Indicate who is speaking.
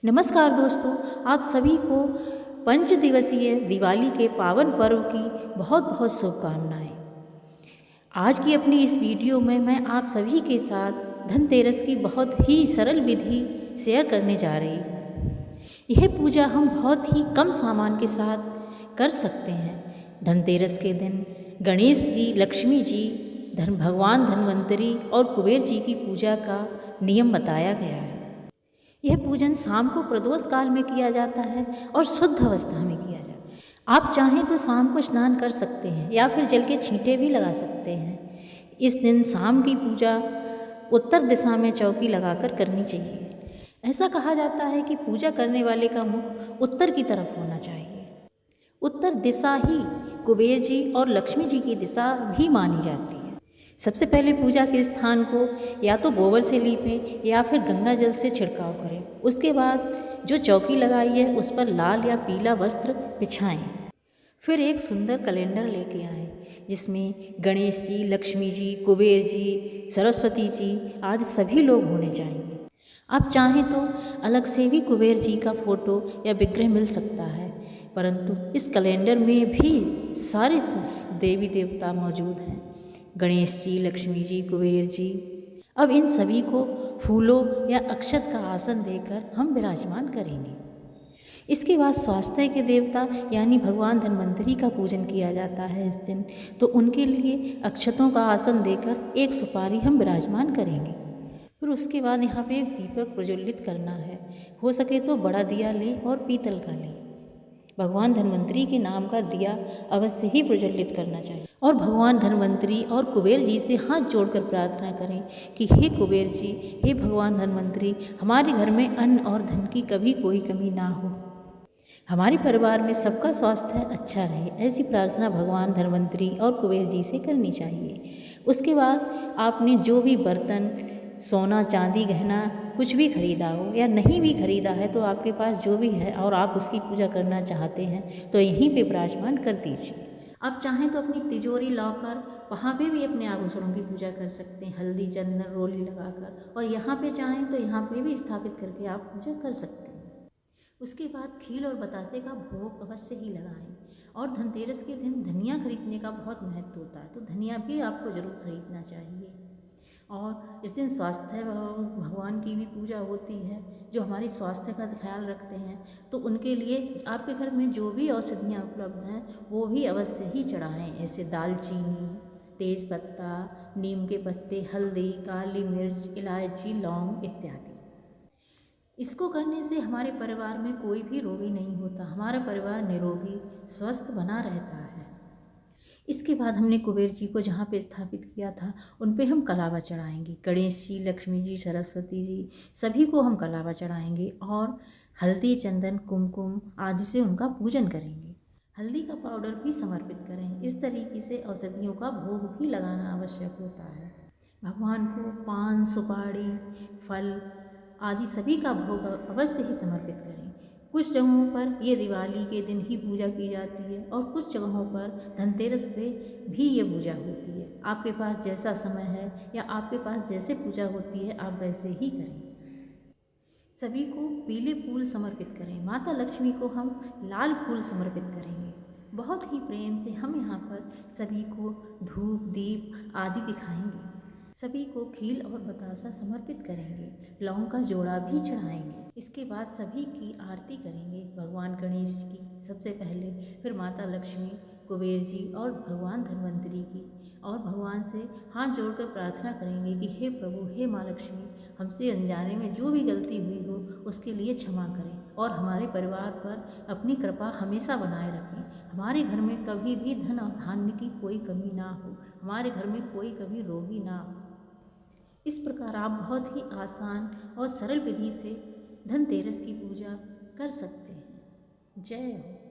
Speaker 1: नमस्कार दोस्तों, आप सभी को पंच दिवसीय दिवाली के पावन पर्व की बहुत बहुत शुभकामनाएं। आज की अपनी इस वीडियो में मैं आप सभी के साथ धनतेरस की बहुत ही सरल विधि शेयर करने जा रही हूँ। यह पूजा हम बहुत ही कम सामान के साथ कर सकते हैं। धनतेरस के दिन गणेश जी, लक्ष्मी जी, भगवान धन्वंतरी और कुबेर जी की पूजा का नियम बताया गया है। यह पूजन शाम को प्रदोष काल में किया जाता है और शुद्ध अवस्था में किया जाता है। आप चाहें तो शाम को स्नान कर सकते हैं या फिर जल के छींटे भी लगा सकते हैं। इस दिन शाम की पूजा उत्तर दिशा में चौकी लगाकर करनी चाहिए। ऐसा कहा जाता है कि पूजा करने वाले का मुख उत्तर की तरफ होना चाहिए। उत्तर दिशा ही कुबेर जी और लक्ष्मी जी की दिशा भी मानी जाती है। सबसे पहले पूजा के स्थान को या तो गोबर से लीपें या फिर गंगा जल से छिड़काव करें। उसके बाद जो चौकी लगाई है उस पर लाल या पीला वस्त्र बिछाएं। फिर एक सुंदर कैलेंडर लेके आएं जिसमें गणेश जी, लक्ष्मी जी, कुबेर जी, सरस्वती जी आदि सभी लोग होने चाहिए। आप चाहें तो अलग से भी कुबेर जी का फोटो या विग्रह मिल सकता है, परंतु इस कैलेंडर में भी सारे देवी देवता मौजूद हैं। गणेश जी, लक्ष्मी जी, कुबेर जी। अब इन सभी को फूलों या अक्षत का आसन देकर हम विराजमान करेंगे। इसके बाद स्वास्थ्य के देवता यानी भगवान धन्वंतरी का पूजन किया जाता है इस दिन, तो उनके लिए अक्षतों का आसन देकर एक सुपारी हम विराजमान करेंगे। फिर उसके बाद यहाँ पे एक दीपक प्रज्वलित करना है। हो सके तो बड़ा दिया लें और पीतल का लें। भगवान धन्वंतरी के नाम का दिया अवश्य ही प्रज्वलित करना चाहिए और भगवान धन्वंतरी और कुबेर जी से हाथ जोड़कर प्रार्थना करें कि हे कुबेर जी, हे भगवान धन्वंतरी, हमारे घर में अन्न और धन की कभी कोई कमी ना हो, हमारे परिवार में सबका स्वास्थ्य अच्छा रहे। ऐसी प्रार्थना भगवान धन्वंतरी और कुबेर जी से करनी चाहिए। उसके बाद आपने जो भी बर्तन, सोना, चांदी, गहना कुछ भी खरीदा हो या नहीं भी खरीदा है तो आपके पास जो भी है और आप उसकी पूजा करना चाहते हैं तो यहीं पे विराजमान कर दीजिए। आप चाहें तो अपनी तिजोरी लाकर वहाँ पे भी अपने आभूषणों की पूजा कर सकते हैं, हल्दी, चंदन, रोली लगाकर। और यहाँ पे चाहें तो यहाँ पे भी स्थापित करके आप पूजा कर सकते हैं। उसके बाद खील और बतासे का भोग अवश्य ही लगाएं। और धनतेरस के दिन धनिया खरीदने का बहुत महत्व होता है, तो धनिया भी आपको ज़रूर खरीदना चाहिए। और इस दिन स्वास्थ्य भगवान की भी पूजा होती है जो हमारी स्वास्थ्य का ख्याल रखते हैं, तो उनके लिए आपके घर में जो भी औषधियाँ उपलब्ध हैं वो भी अवश्य ही चढ़ाएं। ऐसे दालचीनी, तेज पत्ता, नीम के पत्ते, हल्दी, काली मिर्च, इलायची, लौंग इत्यादि। इसको करने से हमारे परिवार में कोई भी रोगी नहीं होता, हमारा परिवार निरोगी स्वस्थ बना रहता है। इसके बाद हमने कुबेर जी को जहाँ पे स्थापित किया था उन पे हम कलावा चढ़ाएंगे। गणेश जी, लक्ष्मी जी, सरस्वती जी सभी को हम कलावा चढ़ाएंगे और हल्दी, चंदन, कुमकुम आदि से उनका पूजन करेंगे। हल्दी का पाउडर भी समर्पित करें। इस तरीके से औषधियों का भोग भी लगाना आवश्यक होता है। भगवान को पान, सुपारी, फल आदि सभी का भोग अवश्य ही समर्पित करें। कुछ जगहों पर ये दिवाली के दिन ही पूजा की जाती है और कुछ जगहों पर धनतेरस पे भी ये पूजा होती है। आपके पास जैसा समय है या आपके पास जैसे पूजा होती है आप वैसे ही करें। सभी को पीले फूल समर्पित करें। माता लक्ष्मी को हम लाल फूल समर्पित करेंगे। बहुत ही प्रेम से हम यहाँ पर सभी को धूप, दीप आदि दिखाएंगे। सभी को खील और बतासा समर्पित करेंगे। लौंग का जोड़ा भी चढ़ाएंगे। इसके बाद सभी की आरती करेंगे। भगवान गणेश की सबसे पहले, फिर माता लक्ष्मी, कुबेर जी और भगवान धन्वंतरी की। और भगवान से हाथ जोड़कर प्रार्थना करेंगे कि हे प्रभु, हे माँ लक्ष्मी, हमसे अनजाने में जो भी गलती हुई हो उसके लिए क्षमा करें और हमारे परिवार पर अपनी कृपा हमेशा बनाए रखें। हमारे घर में कभी भी धन और धान्य की कोई कमी ना हो, हमारे घर में कोई कभी रोगी ना हो। इस प्रकार आप बहुत ही आसान और सरल विधि से धनतेरस की पूजा कर सकते हैं। जय हो।